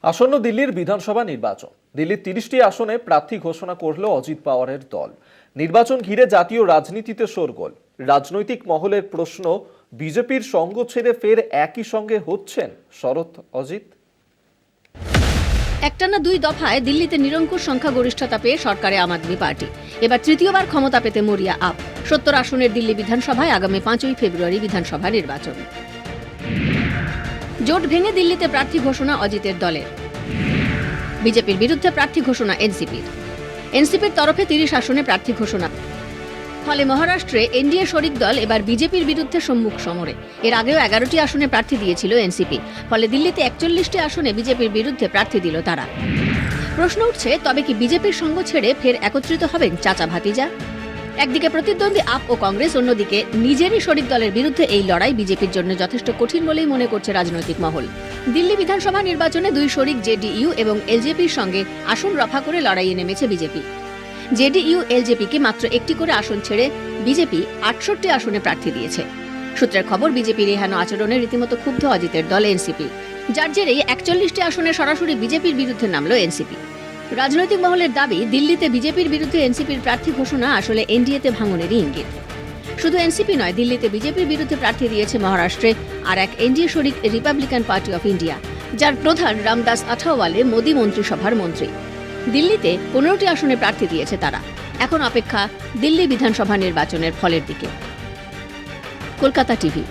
আসন্ন দিল্লির বিধানসভা নির্বাচন। দিল্লির ৩০টি আসনে প্রার্থী ঘোষণা করল অজিত পাওয়ারের দল। নির্বাচন ঘিরে জাতীয় রাজনীতিতে শোরগোল। রাজনৈতিক মহলের প্রশ্ন, বিজেপির সঙ্গ ছেড়ে ফের একই সঙ্গে হচ্ছেন শরদ অজিত। একটানা দুই দফায় দিল্লিতে নিরঙ্কুশ সংখ্যাগরিষ্ঠতা পেয়ে সরকারে আম আদমি পার্টি এবার তৃতীয়বার ক্ষমতা পেতে মরিয়া আপ। ৭০ আসনের দিল্লি বিধানসভায় আগামী ৫ই ফেব্রুয়ারি বিধানসভা নির্বাচন। জোট ভেঙে দিল্লিতে প্রার্থী ঘোষণা অজিতের দলের। বিজেপির বিরুদ্ধে প্রার্থী ঘোষণা এনসিপির তরফে ৩০ আসনে প্রার্থী ঘোষণা। ফলে মহারাষ্ট্রে এনডিএ শরিক দল এবার বিজেপির বিরুদ্ধে সম্মুখ সমরে। এর আগেও ১১টি আসনে প্রার্থী দিয়েছিল এনসিপি। ফলে দিল্লিতে ৪১টি আসনে বিজেপির বিরুদ্ধে প্রার্থী দিল তারা। প্রশ্ন উঠছে, তবে কি বিজেপির সঙ্গ ছেড়ে ফের একত্রিত হবেন চাচা ভাতিজা? একদিকে প্রতিদ্বন্দ্বী আপ ও কংগ্রেস, অন্যদিকে নিজেরই শরিক দলের বিরুদ্ধে এই লড়াই বিজেপির জন্য যথেষ্ট কঠিন বলেই মনে করছে রাজনৈতিক মহল। দিল্লি বিধানসভা নির্বাচনে দুই শরিক জেডিইউ এবং এলজেপির সঙ্গে আসন রফা করে লড়াইয়ে নেমেছে বিজেপি। জেডিইউ এলজেপিকে মাত্র একটি করে আসন ছেড়ে বিজেপি ৬৮ আসনে প্রার্থী দিয়েছে। সূত্রের খবর, বিজেপির এহেন আচরণে রীতিমতো ক্ষুব্ধ অজিতের দল এনসিপি, যার জেরেই ৪১টি আসনে সরাসরি বিজেপির বিরুদ্ধে নামল এনসিপি। রাজনৈতিক মহলের দাবি, দিল্লিতে বিজেপির বিরুদ্ধে এনসিপির প্রার্থী ঘোষণা আসলে এনডিএতে ভাঙনেরই ইঙ্গিত। শুধু এনসিপি নয়, দিল্লিতে বিজেপির বিরুদ্ধে প্রার্থী দিয়েছে মহারাষ্ট্রে আর এক এনডিএ শরিক রিপাবলিকান পার্টি অফ ইন্ডিয়া, যার প্রধান রামদাস আঠাওয়ালে মোদী মন্ত্রিসভার মন্ত্রী। দিল্লিতে ১৫টি আসনে প্রার্থী দিয়েছে তারা। এখন অপেক্ষা দিল্লি বিধানসভা নির্বাচনের ফলের দিকে। কলকাতা টিভি।